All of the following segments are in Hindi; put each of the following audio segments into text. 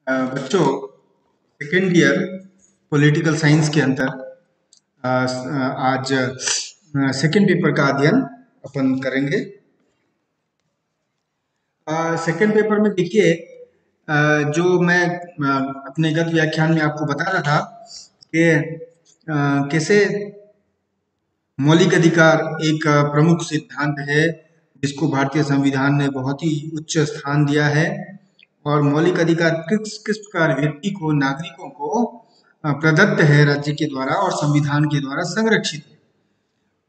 बच्चों, सेकेंड ईयर पॉलिटिकल साइंस के अंदर आज सेकेंड पेपर का अध्ययन अपन करेंगे। सेकेंड पेपर में देखिए, जो मैं अपने गत व्याख्यान में आपको बता रहा था कि कैसे मौलिक अधिकार एक प्रमुख सिद्धांत है जिसको भारतीय संविधान ने बहुत ही उच्च स्थान दिया है। और मौलिक अधिकार किस किस प्रकार व्यक्ति को, नागरिकों को प्रदत्त है राज्य के द्वारा और संविधान के द्वारा संरक्षित है।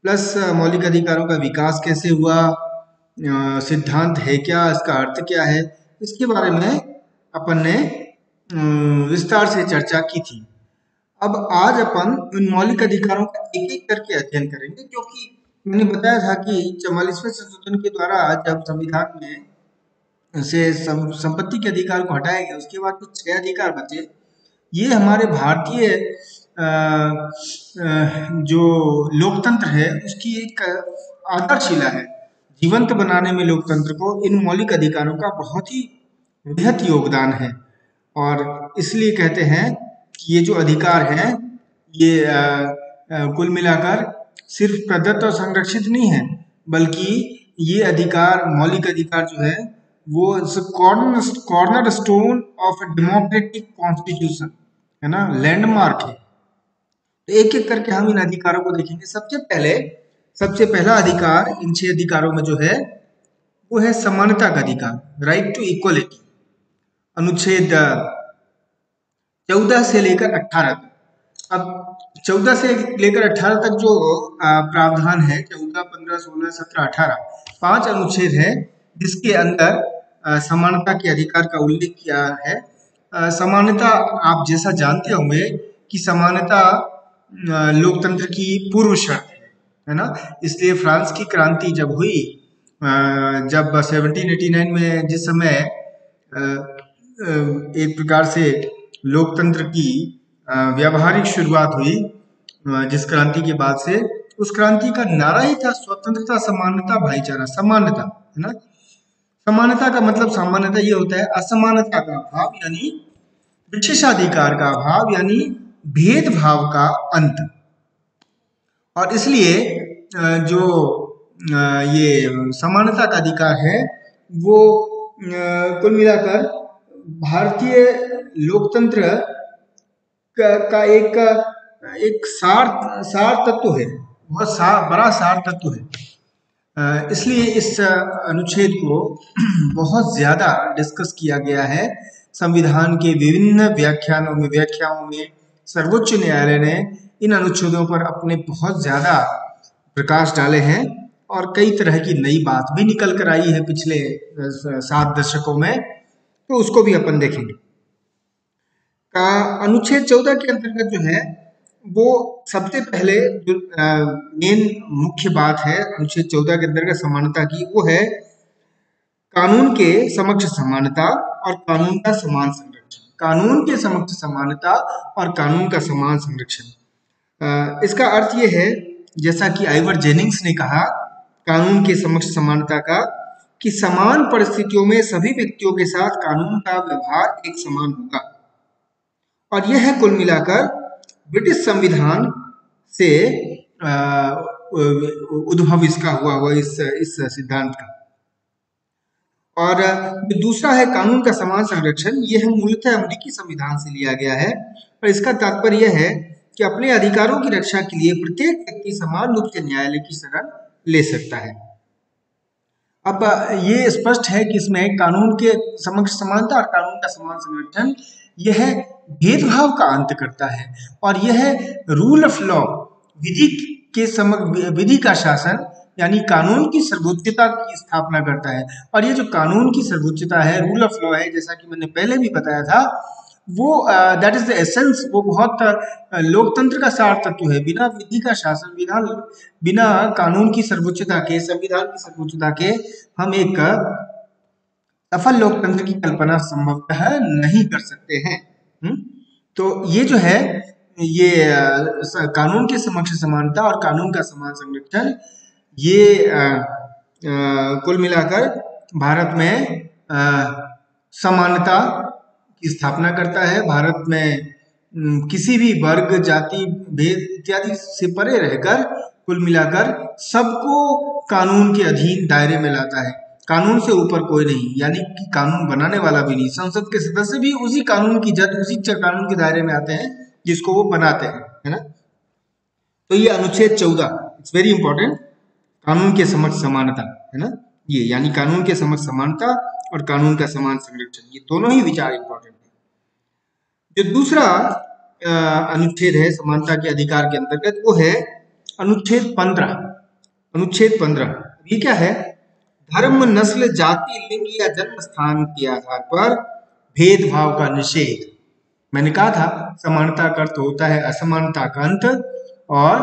प्लस मौलिक अधिकारों का विकास कैसे हुआ, सिद्धांत है क्या, इसका अर्थ क्या है, इसके बारे में अपन ने विस्तार से चर्चा की थी। अब आज अपन उन मौलिक अधिकारों का एक एक करके अध्ययन करेंगे, क्योंकि मैंने बताया था कि 44वें संशोधन के द्वारा जब संविधान में से संपत्ति के अधिकार को हटाया गया, उसके बाद कुछ 6 अधिकार बचे। ये हमारे भारतीय जो लोकतंत्र है उसकी एक आधारशिला है। जीवंत बनाने में लोकतंत्र को इन मौलिक अधिकारों का बहुत ही वृहत योगदान है। और इसलिए कहते हैं कि ये जो अधिकार हैं ये कुल मिलाकर सिर्फ प्रदत्त और संरक्षित नहीं है, बल्कि ये अधिकार, मौलिक अधिकार जो है वो corner stone of a democratic constitution है ना, लैंडमार्क है। तो एक एक करके हम इन अधिकारों को देखेंगे। सबसे पहला अधिकार इन 6 अधिकारों में जो है वो है समानता का अधिकार, राइट टू इक्वलिटी। अनुच्छेद 14 से लेकर 18 तक। अब 14 से लेकर 18 तक जो प्रावधान है, 14, 15, 16, 17, 18, 5 अनुच्छेद है जिसके अंदर समानता के अधिकार का उल्लेख किया है। समानता, आप जैसा जानते होंगे कि समानता लोकतंत्र की पूर्व शर्त है ना। इसलिए फ्रांस की क्रांति जब हुई, जब 1789 में जिस समय एक प्रकार से लोकतंत्र की व्यावहारिक शुरुआत हुई, जिस क्रांति के बाद से, उस क्रांति का नारा ही था स्वतंत्रता, समानता, भाईचारा। समानता है ना। समानता का मतलब, सामान्यता ये होता है असमानता का अभाव, यानी विशेषाधिकार का अभाव, यानी भेदभाव का अंत। और इसलिए जो ये समानता का अधिकार है वो कुल मिलाकर भारतीय लोकतंत्र का एक सार तत्व है, बहुत बड़ा सार तत्व है। इसलिए इस अनुच्छेद को बहुत ज्यादा डिस्कस किया गया है संविधान के विभिन्न व्याख्याओं में। सर्वोच्च न्यायालय ने इन अनुच्छेदों पर अपने बहुत ज्यादा प्रकाश डाले हैं और कई तरह की नई बात भी निकल कर आई है पिछले 7 दशकों में, तो उसको भी अपन देखेंगे। अनुच्छेद 14 के अंतर्गत जो है वो सबसे पहले जो मेन मुख्य बात है अनुच्छेद 14 के अंतर्गत समानता की, वो है कानून के समक्ष समानता और कानून का समान संरक्षण। कानून के समक्ष समानता और कानून का समान संरक्षण। इसका अर्थ ये है, जैसा कि आइवर जेनिंग्स ने कहा कानून के समक्ष समानता का, कि समान परिस्थितियों में सभी व्यक्तियों के साथ कानून का व्यवहार एक समान होगा। और यह है कुल मिलाकर ब्रिटिश संविधान से उद्भव इसका हुआ इस सिद्धांत का। और दूसरा है कानून का समान संरक्षण। यह मूलतः अमेरिकी संविधान से लिया गया है और इसका तात्पर्य यह है कि अपने अधिकारों की रक्षा के लिए प्रत्येक व्यक्ति समान रूप से न्यायालय की शरण ले सकता है। अब ये स्पष्ट है कि इसमें कानून के समक्ष समानता और कानून का समान संरक्षण यह भेदभाव का अंत करता है और यह रूल ऑफ लॉ, विधि का शासन, यानी कानून की सर्वोच्चता की स्थापना करता है। और ये जो कानून की सर्वोच्चता है, रूल ऑफ लॉ है, जैसा कि मैंने पहले भी बताया था, वो दैट इज द एसेंस, वो बहुत लोकतंत्र का सार तत्व है। बिना विधि का शासन, बिना कानून की सर्वोच्चता के, संविधान की सर्वोच्चता के हम एक सफल लोकतंत्र की कल्पना संभवतः नहीं कर सकते हैं। तो ये जो है, ये कानून के समक्ष समानता और कानून का समान संरक्षण, ये कुल मिलाकर भारत में समानता की स्थापना करता है। भारत में किसी भी वर्ग, जाति, भेद इत्यादि से परे रहकर कुल मिलाकर सबको कानून के अधीन दायरे में लाता है। कानून से ऊपर कोई नहीं, यानी कि कानून बनाने वाला भी नहीं, संसद के सदस्य भी उसी कानून की जद, उसी कानून के दायरे में आते हैं जिसको वो बनाते हैं, है ना। तो ये अनुच्छेद 14 इट्स वेरी इंपॉर्टेंट, कानून के समक्ष समानता, है ना। ये यानी कानून के समक्ष समानता और कानून का समान संरक्षण, ये दोनों ही विचार इंपॉर्टेंट है। जो दूसरा अनुच्छेद है समानता के अधिकार के अंतर्गत, वो है अनुच्छेद 15। अनुच्छेद 15 ये क्या है? धर्म, नस्ल, जाति, लिंग या जन्म स्थान के आधार पर भेदभाव का निषेध। मैंने कहा था समानता का अर्थ होता है असमानता का अंत और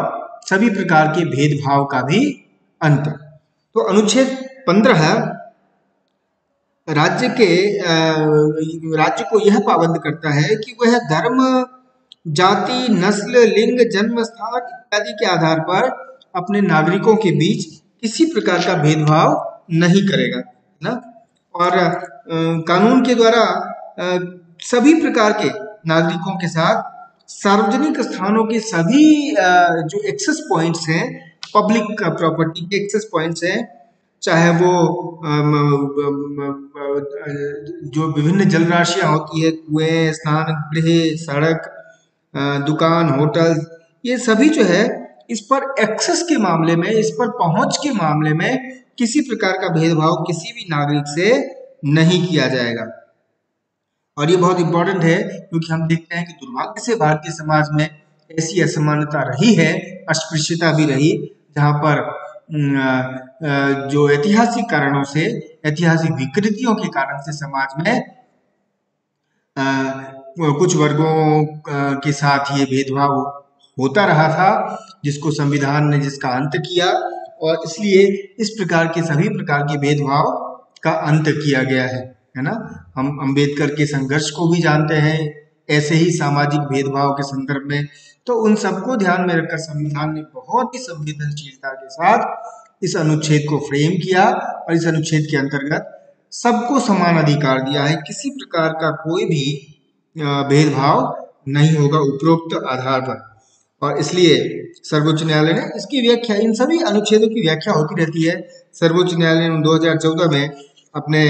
सभी प्रकार के भेदभाव का भी अंत। तो अनुच्छेद 15 राज्य को यह पाबंद करता है कि वह धर्म, जाति, नस्ल, लिंग, जन्म स्थान इत्यादि के आधार पर अपने नागरिकों के बीच किसी प्रकार का भेदभाव नहीं करेगा, ना। और कानून के द्वारा सभी प्रकार के नागरिकों के साथ सार्वजनिक स्थानों के सभी जो एक्सेस पॉइंट्स हैं, पब्लिक प्रॉपर्टी के एक्सेस पॉइंट्स हैं, चाहे वो जो विभिन्न जल राशियां होती है, कुएं, स्नान गृह, सड़क, दुकान, होटल, ये सभी जो है इस पर एक्सेस के मामले में, इस पर पहुंच के मामले में किसी प्रकार का भेदभाव किसी भी नागरिक से नहीं किया जाएगा। और ये बहुत इंपॉर्टेंट है क्योंकि हम देखते हैं कि दुर्भाग्य से भारतीय समाज में ऐसी असमानता रही है, अस्पृश्यता भी रही, जहां पर जो ऐतिहासिक कारणों से, ऐतिहासिक विकृतियों के कारण से समाज में कुछ वर्गों के साथ ये भेदभाव होता रहा था, जिसको संविधान ने जिसका अंत किया, और इसलिए इस प्रकार के सभी प्रकार के भेदभाव का अंत किया गया है ना। हम अंबेडकर के संघर्ष को भी जानते हैं ऐसे ही सामाजिक भेदभाव के संदर्भ में। तो उन सबको ध्यान में रखकर संविधान ने बहुत ही संवेदनशीलता के साथ इस अनुच्छेद को फ्रेम किया और इस अनुच्छेद के अंतर्गत सबको समान अधिकार दिया है, किसी प्रकार का कोई भी भेदभाव नहीं होगा उपरोक्त आधार पर। और इसलिए सर्वोच्च न्यायालय ने इसकी व्याख्या, इन सभी अनुच्छेदों की व्याख्या होती रहती है। सर्वोच्च न्यायालय ने 2014 में अपने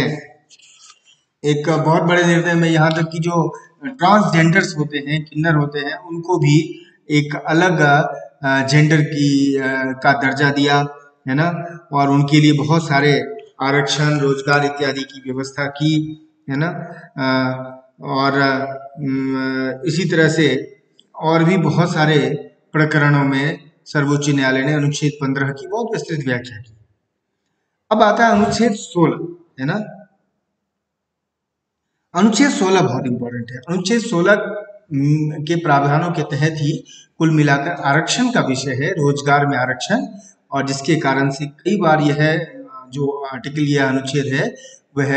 एक बहुत बड़े निर्णय में यहाँ तक कि जो ट्रांसजेंडर्स होते हैं, किन्नर होते हैं, उनको भी एक अलग जेंडर की का दर्जा दिया, है ना। और उनके लिए बहुत सारे आरक्षण, रोजगार इत्यादि की व्यवस्था की, है ना। और इसी तरह से और भी बहुत सारे प्रकरणों में सर्वोच्च न्यायालय ने अनुच्छेद 15 की बहुत विस्तृत व्याख्या की। अब आता है अनुच्छेद 16, है ना। अनुच्छेद 16 बहुत इंपॉर्टेंट है। अनुच्छेद 16 के प्रावधानों के तहत ही कुल मिलाकर आरक्षण का विषय है, रोजगार में आरक्षण, और जिसके कारण से कई बार यह जो आर्टिकल या अनुच्छेद है वह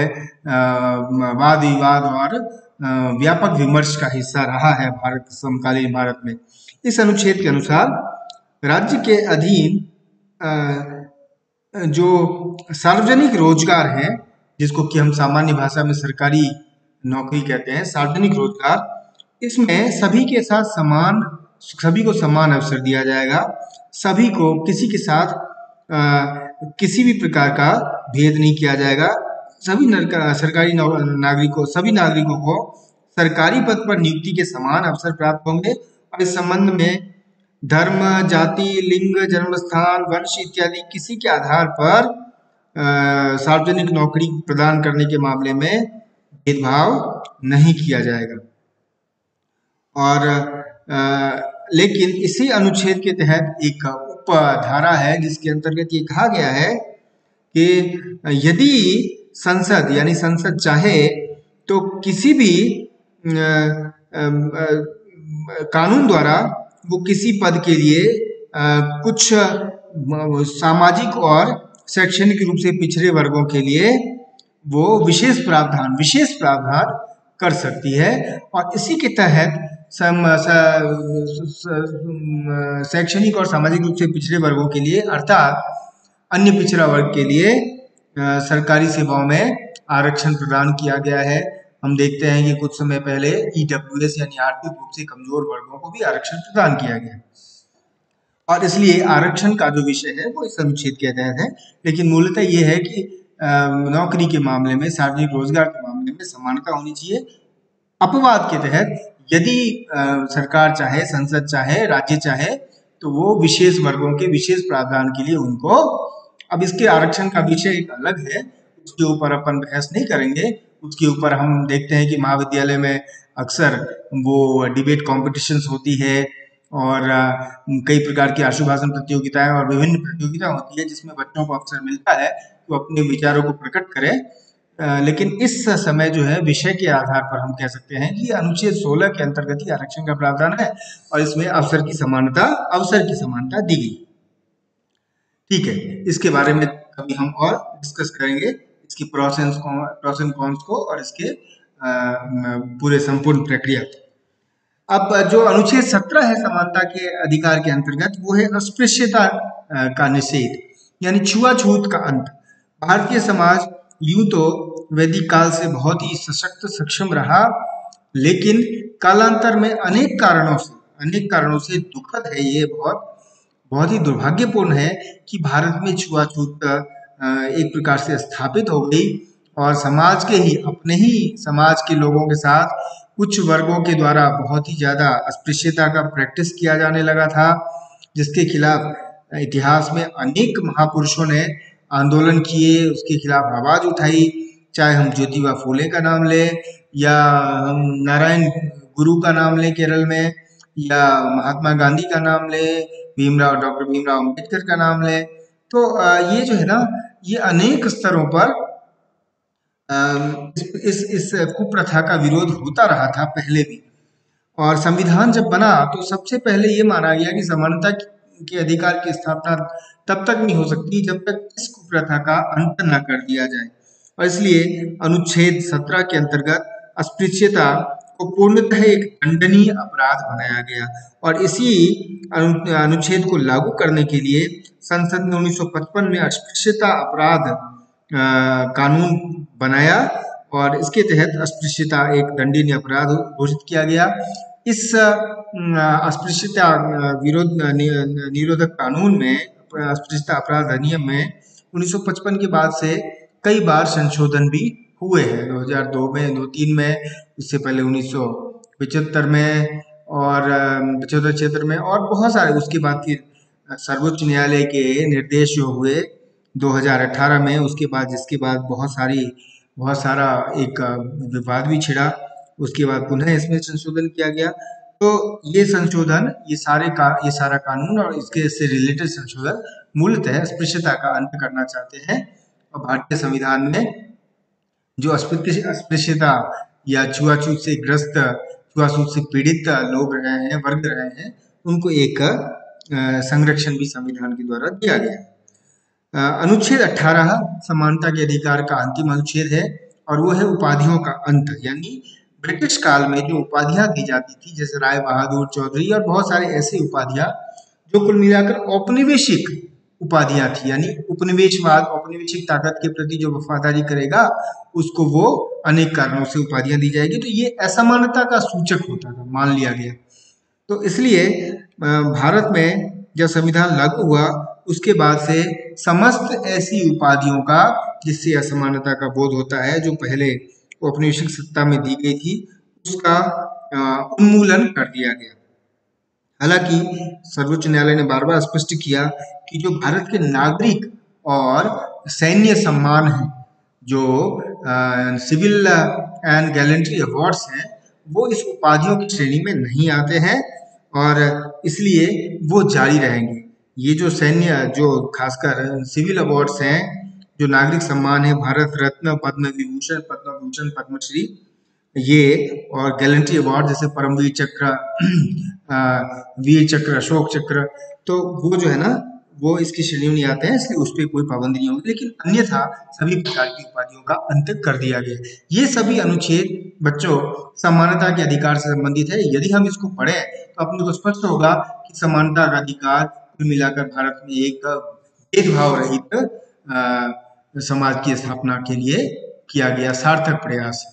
वाद विवाद और व्यापक विमर्श का हिस्सा रहा है भारत, समकालीन भारत में। इस अनुच्छेद के अनुसार राज्य के अधीन जो सार्वजनिक रोजगार है, जिसको कि हम सामान्य भाषा में सरकारी नौकरी कहते हैं, सार्वजनिक रोजगार, इसमें सभी के साथ समान, सभी को समान अवसर दिया जाएगा। सभी को किसी के साथ किसी भी प्रकार का भेद नहीं किया जाएगा। सभी सरकारी नागरिकों, सभी नागरिकों को सरकारी पद पर नियुक्ति के समान अवसर प्राप्त होंगे। और इस संबंध में धर्म, जाति, लिंग, जन्मस्थान, वंश इत्यादि किसी के आधार पर सार्वजनिक नौकरी प्रदान करने के मामले में भेदभाव नहीं किया जाएगा। और लेकिन इसी अनुच्छेद के तहत एक उपधारा है जिसके अंतर्गत ये कहा गया है कि यदि संसद, यानी संसद चाहे तो किसी भी कानून द्वारा वो किसी पद के लिए कुछ सामाजिक और शैक्षणिक रूप से पिछड़े वर्गों के लिए वो विशेष प्रावधान कर सकती है। और इसी के तहत शैक्षणिक और सामाजिक रूप से पिछड़े वर्गों के लिए, अर्थात अन्य पिछड़ा वर्ग के लिए सरकारी सेवाओं में आरक्षण प्रदान किया गया है। हम देखते हैं कि कुछ समय पहले ईडब्ल्यूएस यानी आर्थिक रूप से कमजोर वर्गों को भी आरक्षण प्रदान किया गया, और इसलिए आरक्षण का जो विषय है वो इस अनुच्छेद के तहत है। लेकिन मूलतः ये है कि नौकरी के मामले में, सार्वजनिक रोजगार के मामले में समानता होनी चाहिए। अपवाद के तहत यदि सरकार चाहे, संसद चाहे, राज्य चाहे, तो वो विशेष वर्गों के विशेष प्रावधान के लिए उनको, अब इसके आरक्षण का विषय एक अलग है, उसके ऊपर अपन बहस नहीं करेंगे। उसके ऊपर हम देखते हैं कि महाविद्यालय में अक्सर वो डिबेट कॉम्पिटिशन्स होती है, और कई प्रकार की आशुभाषण प्रतियोगिताएं और विभिन्न प्रतियोगिता होती है जिसमें बच्चों को अवसर मिलता है कि वो अपने विचारों को प्रकट करें। लेकिन इस समय जो है विषय के आधार पर हम कह सकते हैं कि अनुच्छेद 16 के अंतर्गत ही आरक्षण का प्रावधान है, और इसमें अवसर की समानता दी गई। ठीक है, इसके बारे में कभी हम और डिस्कस करेंगे, इसकी प्रोस एंड कॉन्स को और इसके पूरे संपूर्ण प्रक्रिया। अब जो अनुच्छेद 17 है समानता के अधिकार के अंतर्गत, वो है अस्पृश्यता का निषेध, यानी छुआछूत का अंत। भारतीय समाज यूं तो वैदिक काल से बहुत ही सशक्त सक्षम रहा, लेकिन कालांतर में अनेक कारणों से दुखद है, ये बहुत ही दुर्भाग्यपूर्ण है कि भारत में छुआछूत एक प्रकार से स्थापित हो गई, और समाज के ही, अपने ही समाज के लोगों के साथ कुछ वर्गों के द्वारा बहुत ही ज्यादा अस्पृश्यता का प्रैक्टिस किया जाने लगा था, जिसके खिलाफ इतिहास में अनेक महापुरुषों ने आंदोलन किए, उसके खिलाफ आवाज उठाई। चाहे हम ज्योतिबा फूले का नाम लें, या हम नारायण गुरु का नाम लें केरल में, या महात्मा गांधी का नाम लें, डॉक्टर भीमराव अम्बेडकर का नाम लें, तो ये जो है ना, ये अनेक स्तरों पर इस कुप्रथा का विरोध होता रहा था पहले भी। और संविधान जब बना तो सबसे पहले ये माना गया कि समानता के अधिकार की स्थापना तब तक नहीं हो सकती जब तक इस कुप्रथा का अंत न कर दिया जाए, और इसलिए अनुच्छेद 17 के अंतर्गत अस्पृश्यता को पूर्णतः एक दंडनीय अपराध बनाया गया, और इसी अनुच्छेद को लागू करने के लिए संसद ने 1955 में अस्पृश्यता अपराध कानून बनाया, और इसके तहत अस्पृश्यता एक दंडनीय अपराध घोषित किया गया। इस अस्पृश्यता विरोध निरोधक कानून में, अस्पृश्यता अपराध अधिनियम में 1955 के बाद से कई बार संशोधन भी हुए हैं, 2002 में, 2003 में, इससे पहले 1975 में और 75 में, और बहुत सारे, उसके बाद फिर सर्वोच्च न्यायालय के निर्देश जो हुए 2018 में, उसके बाद जिसके बाद बहुत सारा एक विवाद भी छिड़ा, उसके बाद पुनः इसमें संशोधन किया गया। तो ये संशोधन, ये सारा कानून और इसके से रिलेटेड संशोधन मूलतः अस्पृश्यता का अंत करना चाहते हैं, और भारतीय संविधान में जो अस्पृश्यता या छुआछूत से ग्रस्त, छुआछूत से पीड़ित लोग रहे हैं, वर्ग रहे हैं, उनको एक संरक्षण भी संविधान के द्वारा दिया गया। अनुच्छेद 18 समानता के अधिकार का अंतिम अनुच्छेद है, और वो है उपाधियों का अंत, यानी ब्रिटिश काल में जो उपाधियां दी जाती थी, जैसे राय बहादुर चौधरी और बहुत सारे ऐसी उपाधियां जो कुल मिलाकर औपनिवेशिक उपाधियां थी, यानी उपनिवेशवाद, औपनिवेशिक ताकत के प्रति जो वफादारी करेगा उसको वो अनेक कारणों से उपाधियां दी जाएगी, तो ये असमानता का सूचक होता था, मान लिया गया। तो इसलिए भारत में जब संविधान लागू हुआ उसके बाद से समस्त ऐसी उपाधियों का जिससे असमानता का बोध होता है, जो पहले औपनिवेशिक सत्ता में दी गई थी, उसका उन्मूलन कर दिया गया। हालांकि सर्वोच्च न्यायालय ने बार बार स्पष्ट किया कि जो भारत के नागरिक और सैन्य सम्मान हैं, जो सिविल एंड गैलेंट्री अवार्ड्स हैं, वो इस उपाधियों की श्रेणी में नहीं आते हैं, और इसलिए वो जारी रहेंगे। ये जो खासकर सिविल अवार्ड्स हैं, जो नागरिक सम्मान है, भारत रत्न, पद्म विभूषण, पद्म भूषण, पद्मश्री, ये, और गैलेंट्री अवार्ड जैसे परमवीर चक्र, वीर चक्र, अशोक चक्र, तो वो जो है ना, वो इसकी श्रेणी में नहीं आते हैं, इसलिए उस पर कोई पाबंदी नहीं होगी। लेकिन अन्यथा सभी प्रकार की उपाधियों का अंत कर दिया गया। ये सभी अनुच्छेद बच्चों समानता के अधिकार से संबंधित है। यदि हम इसको पढ़ें तो अपने को स्पष्ट होगा कि समानता का अधिकार कुल मिलाकर भारत में एक भेदभाव रहित समाज की स्थापना के लिए किया गया सार्थक प्रयास।